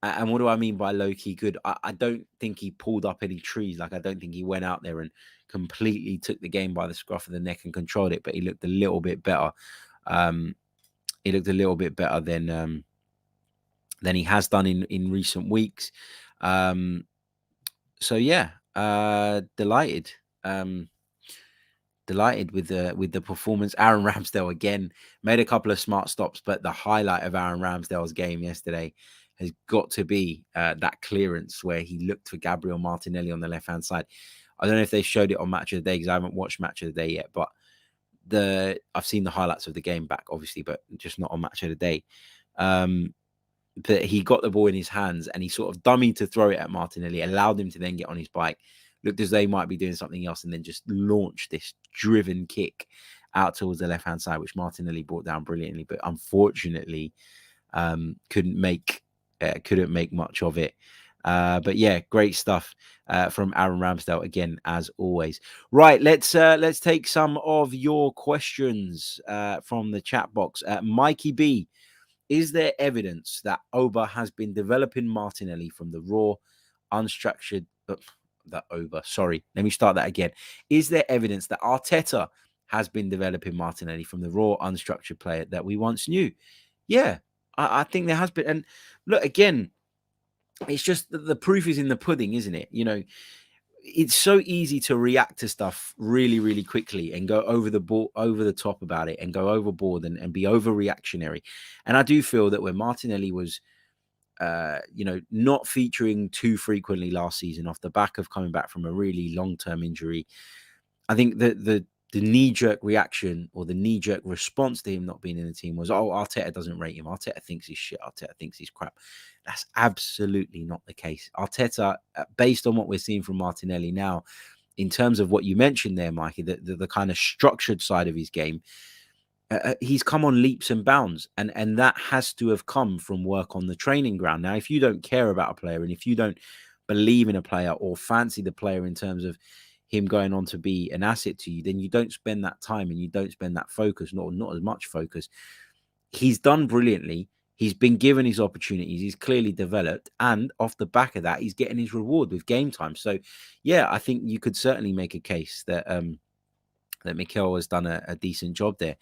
[SPEAKER 3] And what do I mean by low-key good? I don't think he pulled up any trees. Like, I don't think he went out there and completely took the game by the scruff of the neck and controlled it, but he looked a little bit better. He looked a little bit better than he has done in recent weeks. So yeah, delighted. Delighted with the performance. Aaron Ramsdale again made a couple of smart stops, but the highlight of Aaron Ramsdale's game yesterday has got to be that clearance where he looked for Gabriel Martinelli on the left-hand side. I don't know if they showed it on Match of the Day because I haven't watched Match of the Day yet, but I've seen the highlights of the game back, obviously, but just not on Match of the Day. But he got the ball in his hands and he sort of dummied to throw it at Martinelli, allowed him to then get on his bike, looked as though he might be doing something else, and then just launched this driven kick out towards the left-hand side, which Martinelli brought down brilliantly, but unfortunately couldn't make much of it. But yeah, great stuff from Aaron Ramsdale again, as always. Right, let's take some of your questions from the chat box. Mikey B, is there evidence that Auba has been developing Martinelli from the raw, unstructured... Sorry, let me start that again. Is there evidence that Arteta has been developing Martinelli from the raw, unstructured player that we once knew? Yeah, I think there has been. And look, again, it's just that the proof is in the pudding, isn't it? It's so easy to react to stuff really, really quickly and go over the top about it and go overboard and be overreactionary. And I do feel that when Martinelli was, not featuring too frequently last season off the back of coming back from a really long-term injury, I think that the knee-jerk reaction or the knee-jerk response to him not being in the team was, oh, Arteta doesn't rate him. Arteta thinks he's shit. Arteta thinks he's crap. That's absolutely not the case. Arteta, based on what we're seeing from Martinelli now, in terms of what you mentioned there, Mikey, the kind of structured side of his game, he's come on leaps and bounds, and that has to have come from work on the training ground. Now, if you don't care about a player and if you don't believe in a player or fancy the player in terms of him going on to be an asset to you, then you don't spend that time and you don't spend that focus, not as much focus. He's done brilliantly. He's been given his opportunities. He's clearly developed. And off the back of that, he's getting his reward with game time. So, yeah, I think you could certainly make a case that that Mikel has done a decent job there.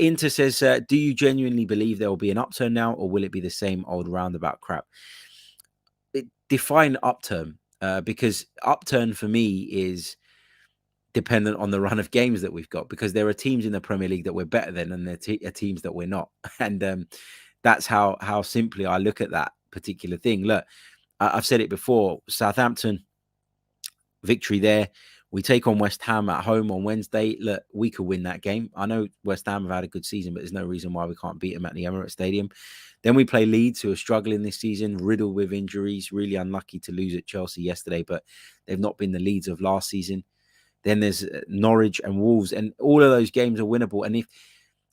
[SPEAKER 3] Inter says, do you genuinely believe there will be an upturn now, or will it be the same old roundabout crap? Define upturn, because upturn for me is dependent on the run of games that we've got, because there are teams in the Premier League that we're better than, and there are teams that we're not. And that's how simply I look at that particular thing. Look, I've said it before, Southampton, victory there. We take on West Ham at home on Wednesday. Look, we could win that game. I know West Ham have had a good season, but there's no reason why we can't beat them at the Emirates Stadium. Then we play Leeds, who are struggling this season, riddled with injuries, really unlucky to lose at Chelsea yesterday, but they've not been the Leeds of last season. Then there's Norwich and Wolves, and all of those games are winnable. And I'm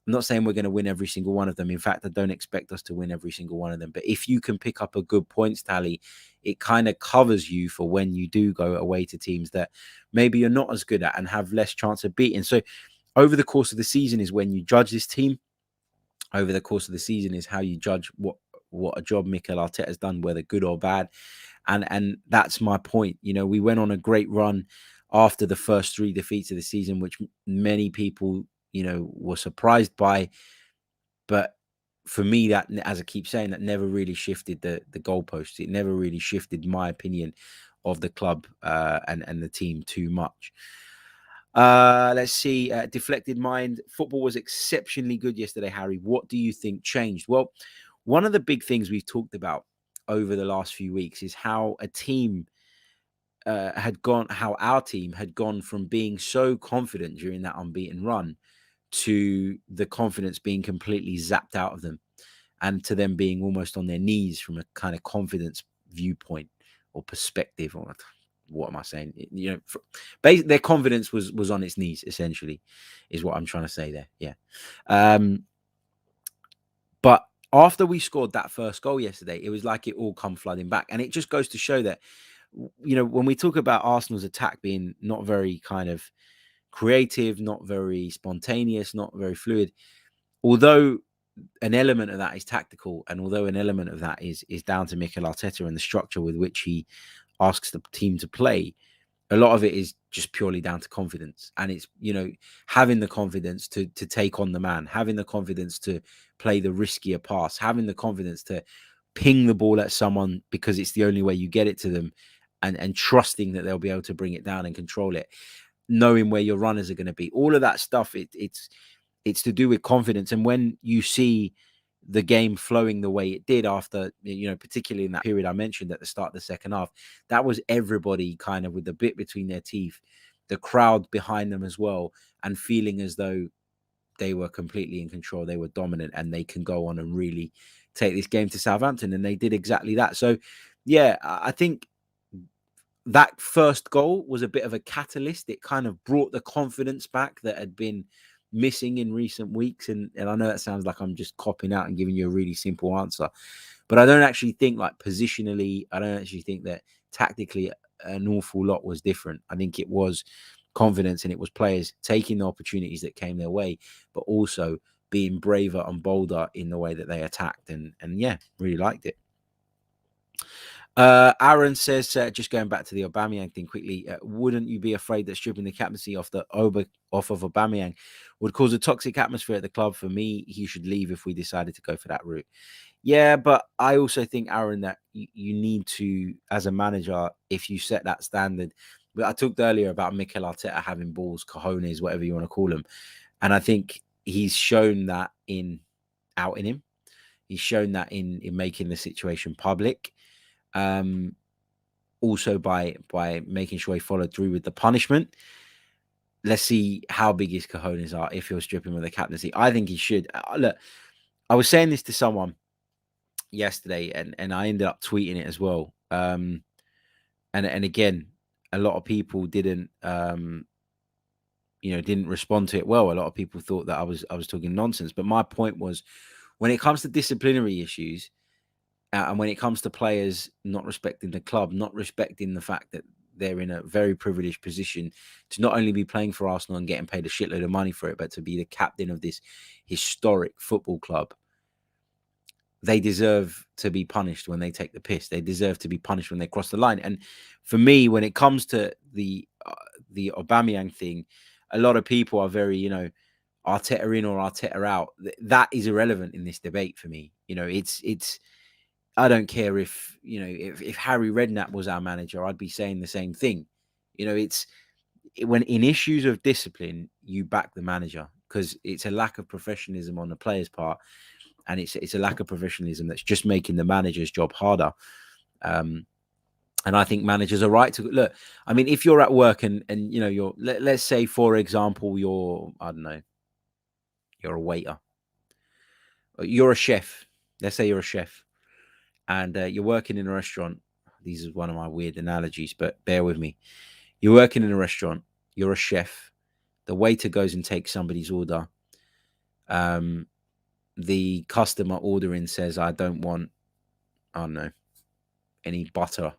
[SPEAKER 3] not saying we're going to win every single one of them. In fact, I don't expect us to win every single one of them. But if you can pick up a good points tally, it kind of covers you for when you do go away to teams that maybe you're not as good at and have less chance of beating. So over the course of the season is when you judge this team. Over the course of the season is how you judge what a job Mikel Arteta has done, whether good or bad. And that's my point. We went on a great run after the first 3 defeats of the season, which many people, were surprised by. But for me, that, as I keep saying, that never really shifted the goalposts. It never really shifted my opinion of the club and the team too much. Let's see. Deflected Mind. Football was exceptionally good yesterday, Harry. What do you think changed? Well, one of the big things we've talked about over the last few weeks is how our team had gone from being so confident during that unbeaten run to the confidence being completely zapped out of them, and to them being almost on their knees from a kind of confidence viewpoint or perspective. Or what am I saying? Their confidence was on its knees, essentially, is what I'm trying to say there. Yeah. But after we scored that first goal yesterday, it was like it all come flooding back. And it just goes to show that, when we talk about Arsenal's attack being not very kind of creative, not very spontaneous, not very fluid, although an element of that is tactical, and although an element of that is down to Mikel Arteta and the structure with which he asks the team to play, a lot of it is just purely down to confidence. And it's, having the confidence to take on the man, having the confidence to play the riskier pass, having the confidence to ping the ball at someone because it's the only way you get it to them, and trusting that they'll be able to bring it down and control it, knowing where your runners are going to be. All of that stuff, it's to do with confidence. And when you see the game flowing the way it did after, particularly in that period I mentioned at the start of the second half, that was everybody kind of with the bit between their teeth, the crowd behind them as well, and feeling as though they were completely in control, they were dominant, and they can go on and really take this game to Southampton. And they did exactly that. So, yeah, I think that first goal was a bit of a catalyst. It kind of brought the confidence back that had been missing in recent weeks. And I know that sounds like I'm just copping out and giving you a really simple answer, but I don't actually think, like, positionally, I don't actually think that tactically an awful lot was different. I think it was confidence, and it was players taking the opportunities that came their way, but also being braver and bolder in the way that they attacked. And yeah, really liked it. Aaron says, just going back to the Aubameyang thing quickly, wouldn't you be afraid that stripping the captaincy off of Aubameyang would cause a toxic atmosphere at the club? For me, he should leave if we decided to go for that route. Yeah, but I also think, Aaron, that you need to, as a manager, if you set that standard. But I talked earlier about Mikel Arteta having balls, cojones, whatever you want to call them, and I think he's shown that in outing him. He's shown that in making the situation public. Also by making sure he followed through with the punishment. Let's see how big his cojones are if he'll strip him of the captaincy. I think he should. Look, I was saying this to someone yesterday, and I ended up tweeting it as well. And again, a lot of people didn't respond to it well. A lot of people thought that I was talking nonsense. But my point was, when it comes to disciplinary issues, and when it comes to players not respecting the club, not respecting the fact that they're in a very privileged position to not only be playing for Arsenal and getting paid a shitload of money for it, but to be the captain of this historic football club, they deserve to be punished when they take the piss. They deserve to be punished when they cross the line. And for me, when it comes to the Aubameyang thing, a lot of people are very, Arteta in or Arteta out. That is irrelevant in this debate for me. It's. I don't care if Harry Redknapp was our manager, I'd be saying the same thing. When in issues of discipline, you back the manager, because it's a lack of professionalism on the players' part, and it's a lack of professionalism that's just making the manager's job harder. And I think managers are right to look. I mean, if you're at work and let's say, for example, you're a waiter, you're a chef. Let's say you're a chef. And you're working in a restaurant. These is one of my weird analogies, but bear with me. You're working in a restaurant. You're a chef. The waiter goes and takes somebody's order. The customer ordering says, I don't want, any butter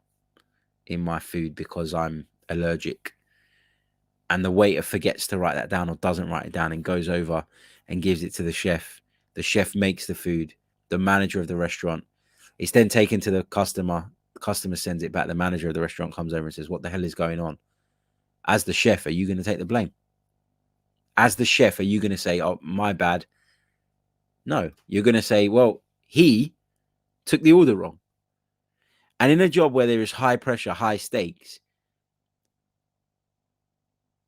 [SPEAKER 3] in my food because I'm allergic. And the waiter forgets to write that down, or doesn't write it down, and goes over and gives it to the chef. The chef makes the food. The manager of the restaurant. It's then taken to the customer. The customer sends it back. The manager of the restaurant comes over and says, what the hell is going on? As the chef, are you going to take the blame? As the chef, are you going to say, oh, my bad? No, you're going to say, well, he took the order wrong. And in a job where there is high pressure, high stakes,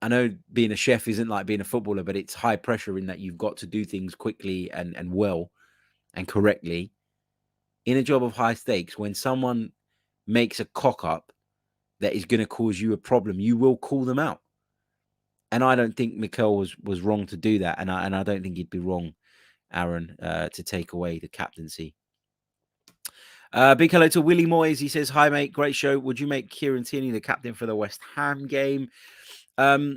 [SPEAKER 3] I know being a chef isn't like being a footballer, but it's high pressure in that you've got to do things quickly and well and correctly. In a job of high stakes, when someone makes a cock up that is going to cause you a problem, you will call them out. And I don't think Mikel was wrong to do that. And I don't think he'd be wrong, Aaron, to take away the captaincy. Big hello to Willie Moyes. He says, hi, mate. Great show. Would you make Kieran Tierney the captain for the West Ham game? I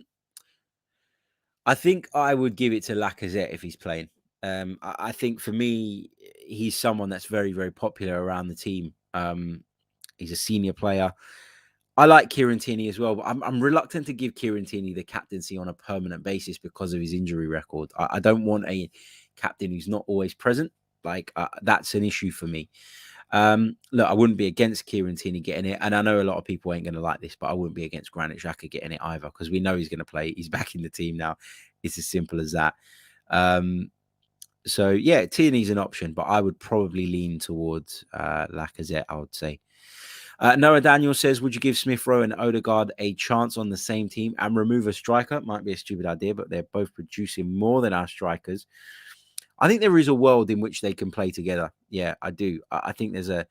[SPEAKER 3] think I would give it to Lacazette if he's playing. I think for me, he's someone that's very, very popular around the team. He's a senior player. I like Kieran Tierney as well, but I'm reluctant to give Kieran Tierney the captaincy on a permanent basis because of his injury record. I don't want a captain who's not always present. Like that's an issue for me. Look, I wouldn't be against Kieran Tierney getting it, and I know a lot of people ain't going to like this, but I wouldn't be against Granit Xhaka getting it either because we know he's going to play. He's back in the team now. It's as simple as that. So yeah, Tierney's an option, but I would probably lean towards Lacazette, I would say. Noah Daniel says, would you give Smith Rowe and Ødegaard a chance on the same team and remove a striker? Might be a stupid idea, but they're both producing more than our strikers. I think there is a world in which they can play together. Yeah, I do. I think there's a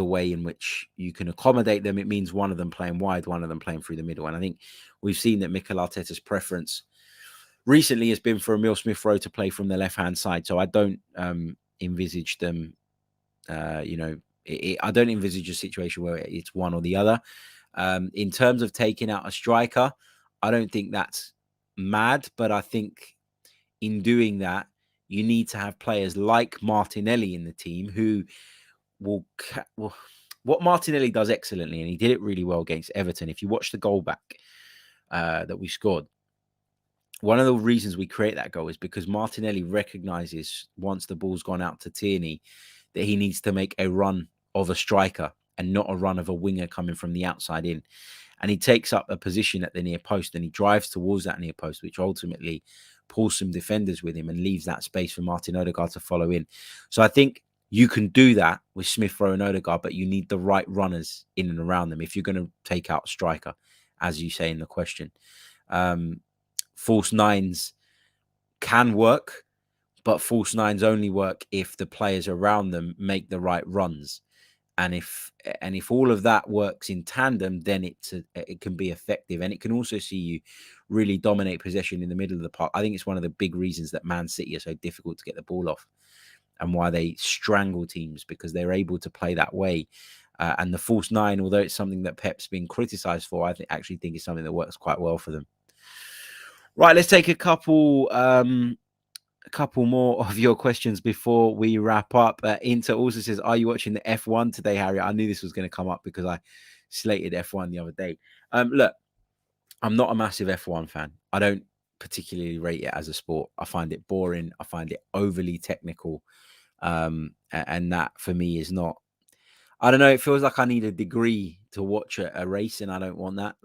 [SPEAKER 3] way in which you can accommodate them. It means one of them playing wide, one of them playing through the middle. And I think we've seen that Mikel Arteta's preference recently has been for Emile Smith Rowe to play from the left-hand side. So I don't envisage them, I don't envisage a situation where it's one or the other. In terms of taking out a striker, I don't think that's mad, but I think in doing that, you need to have players like Martinelli in the team who will what Martinelli does excellently, and he did it really well against Everton. If you watch the goal back that we scored, one of the reasons we create that goal is because Martinelli recognizes once the ball's gone out to Tierney that he needs to make a run of a striker and not a run of a winger coming from the outside in. And he takes up a position at the near post and he drives towards that near post, which ultimately pulls some defenders with him and leaves that space for Martin Ødegaard to follow in. So I think you can do that with Smith Rowe and Ødegaard, but you need the right runners in and around them if you're going to take out a striker, as you say in the question. False nines can work, but false nines only work if the players around them make the right runs. And if all of that works in tandem, then it can be effective. And it can also see you really dominate possession in the middle of the park. I think it's one of the big reasons that Man City are so difficult to get the ball off and why they strangle teams, because they're able to play that way. And the false nine, although it's something that Pep's been criticised for, I actually think it's something that works quite well for them. Right, let's take a couple more of your questions before we wrap up. Inter also says, are you watching the F1 today, Harry? I knew this was going to come up because I slated F1 the other day. Look, I'm not a massive F1 fan. I don't particularly rate it as a sport. I find it boring. I find it overly technical. And that for me is not, I don't know. It feels like I need a degree to watch a race, and I don't want that.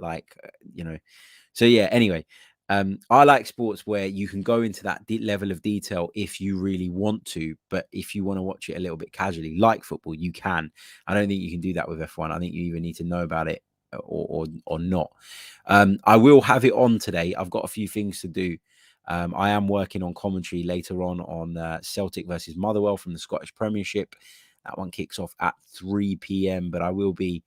[SPEAKER 3] So yeah, anyway. I like sports where you can go into that level of detail if you really want to, but if you want to watch it a little bit casually, like football, you can. I don't think you can do that with F1. I think you either need to know about it or not. I will have it on today. I've got a few things to do. I am working on commentary later on Celtic versus Motherwell from the Scottish Premiership. That one kicks off at 3 p.m, but I will be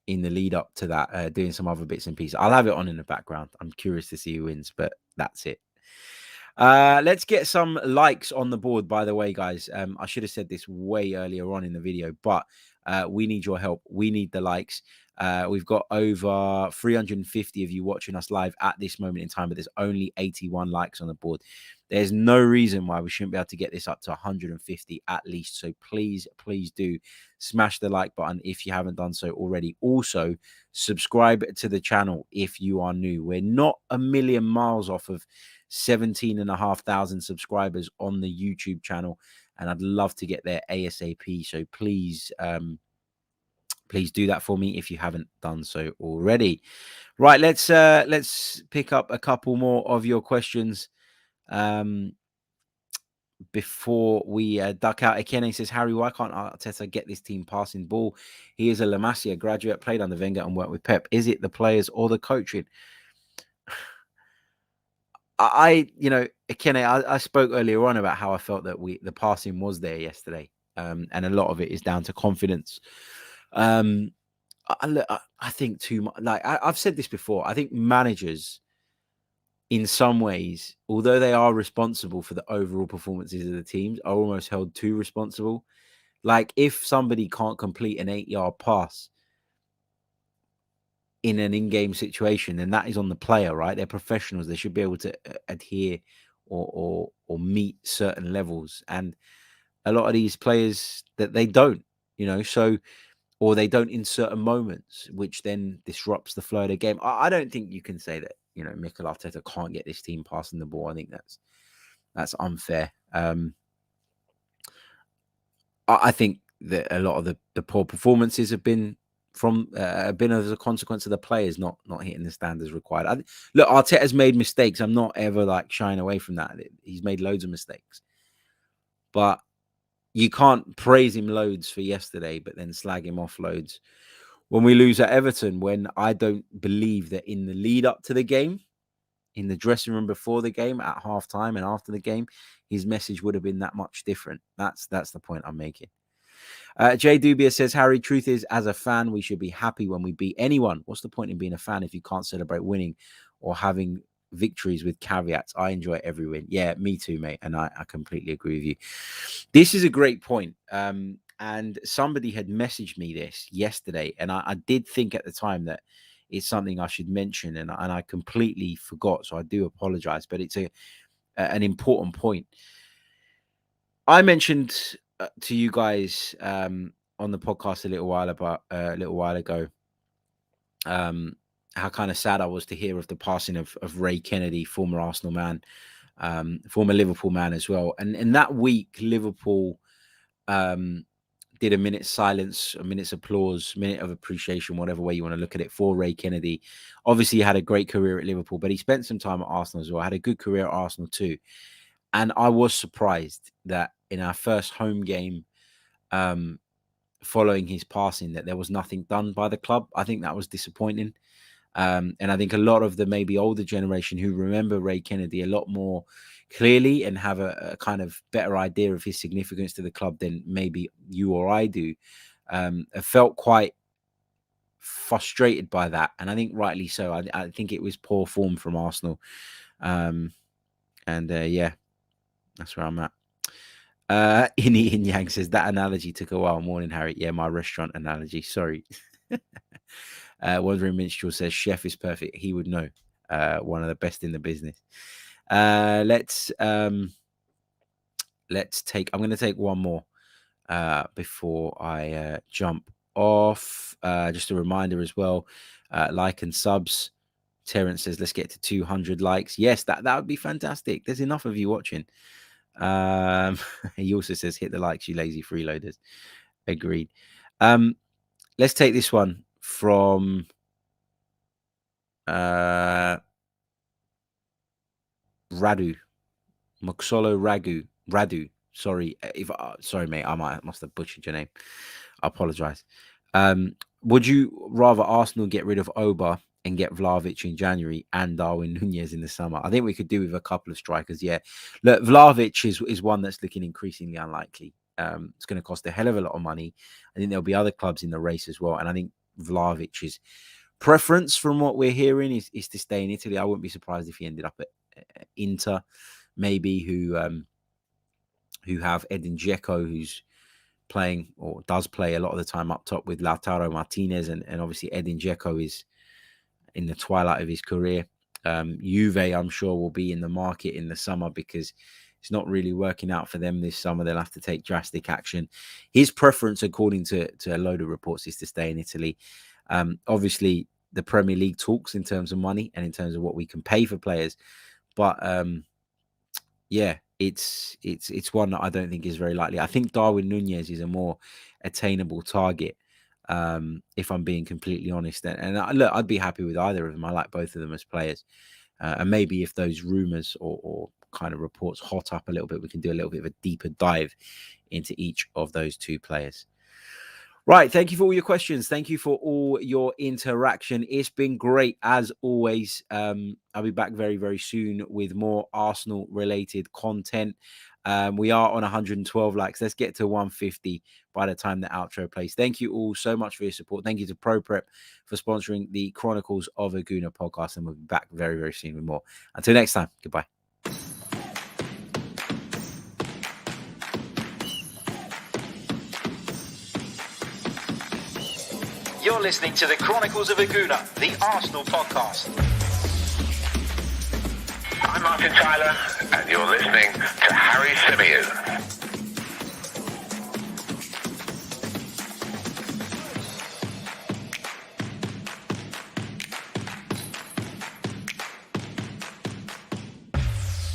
[SPEAKER 3] in the lead up to that, doing some other bits and pieces. I'll have it on in the background. I'm curious to see who wins, but that's it. Let's get some likes on the board, by the way, guys. I should have said this way earlier on in the video, but we need your help. We need the likes. We've got over 350 of you watching us live at this moment in time, but there's only 81 likes on the board. There's no reason why we shouldn't be able to get this up to 150 at least. So please, please do smash the like button if you haven't done so already. Also, subscribe to the channel if you are new. We're not a million miles off of 17,500 subscribers on the YouTube channel, and I'd love to get there ASAP. So please, please do that for me if you haven't done so already. Right, let's pick up a couple more of your questions before we duck out. Ekene says, Harry, why can't Arteta get this team passing ball? He is a La Masia graduate, played under Wenger and worked with Pep. Is it the players or the coaching? Ekene, I spoke earlier on about how I felt that the passing was there yesterday, and a lot of it is down to confidence. I think too much. Like I've said this before, I think managers, in some ways, although they are responsible for the overall performances of the teams, are almost held too responsible. Like if somebody can't complete an 8-yard pass, in an in-game situation, then that is on the player, right? They're professionals. They should be able to adhere or meet certain levels. And a lot of these players that they don't, so, or they don't in certain moments, which then disrupts the flow of the game. I don't think you can say that, Mikel Arteta can't get this team passing the ball. I think that's unfair. I think that a lot of the poor performances have been as a consequence of the players not hitting the standards required. Look, Arteta's made mistakes. I'm not ever like shying away from that. He's made loads of mistakes, but you can't praise him loads for yesterday, but then slag him off loads when we lose at Everton. When I don't believe that in the lead up to the game, in the dressing room before the game, at halftime and after the game, his message would have been that much different. That's the point I'm making. Jay Dubia says, Harry, truth is, as a fan, we should be happy when we beat anyone. What's the point in being a fan if you can't celebrate winning or having victories with caveats? I enjoy every win. Yeah, me too, mate. And I completely agree with you. This is a great point. And somebody had messaged me this yesterday. And I did think at the time that it's something I should mention. And I completely forgot. So I do apologize. But it's an important point. I mentioned to you guys on the podcast a little while ago how kind of sad I was to hear of the passing of Ray Kennedy, former Arsenal man, former Liverpool man as well. And in that week, Liverpool did a minute's silence, a minute's applause, minute of appreciation, whatever way you want to look at it, for Ray Kennedy. Obviously, he had a great career at Liverpool, but he spent some time at Arsenal as well. Had a good career at Arsenal too. And I was surprised that in our first home game following his passing, that there was nothing done by the club. I think that was disappointing. And I think a lot of the maybe older generation who remember Ray Kennedy a lot more clearly and have a kind of better idea of his significance to the club than maybe you or I do, have felt quite frustrated by that. And I think rightly so. I think it was poor form from Arsenal. Yeah, that's where I'm at. Yin Yang says that analogy took a while. Morning, Harry. Yeah, my restaurant analogy. Sorry. Wandering Minstrel says chef is perfect. He would know. One of the best in the business. Let's take. I'm going to take one more before I jump off. Just a reminder as well. Like and subs. Terrence says let's get to 200 likes. Yes, that would be fantastic. There's enough of you watching. He also says hit the likes, you lazy freeloaders. Agreed. Let's take this one from Radu Moksolo Radu. Sorry sorry mate, must have butchered your name. I apologize. Would you rather Arsenal get rid of Auba and get Vlahovic in January and Darwin Nunez in the summer? I think we could do with a couple of strikers. Yeah, look, Vlahovic is one that's looking increasingly unlikely. It's going to cost a hell of a lot of money. I think there'll be other clubs in the race as well. And I think Vlahovic's preference, from what we're hearing, is to stay in Italy. I wouldn't be surprised if he ended up at Inter, maybe, who have Edin Dzeko, who's playing or does play a lot of the time up top with Lautaro Martinez, and obviously Edin Dzeko is in the twilight of his career. Juve, I'm sure, will be in the market in the summer because it's not really working out for them this summer. They'll have to take drastic action. His preference, according to a load of reports, is to stay in Italy. Obviously, the Premier League talks in terms of money and in terms of what we can pay for players. But yeah, it's one that I don't think is very likely. I think Darwin Nunez is a more attainable target, if I'm being completely honest. And look, I'd be happy with either of them. I like both of them as players. And maybe if those rumours or kind of reports hot up a little bit, we can do a little bit of a deeper dive into each of those two players. Right. Thank you for all your questions. Thank you for all your interaction. It's been great as always. I'll be back very, very soon with more Arsenal related content. We are on 112 likes. Let's get to 150 by the time the outro plays. Thank you all so much for your support. Thank you to ProPrep for sponsoring the Chronicles of a Gooner podcast. And we'll be back very, very soon with more. Until next time, goodbye.
[SPEAKER 1] You're listening to the Chronicles of Gooner, the Arsenal podcast.
[SPEAKER 2] I'm Martin Tyler, and you're listening to Harry Symeou.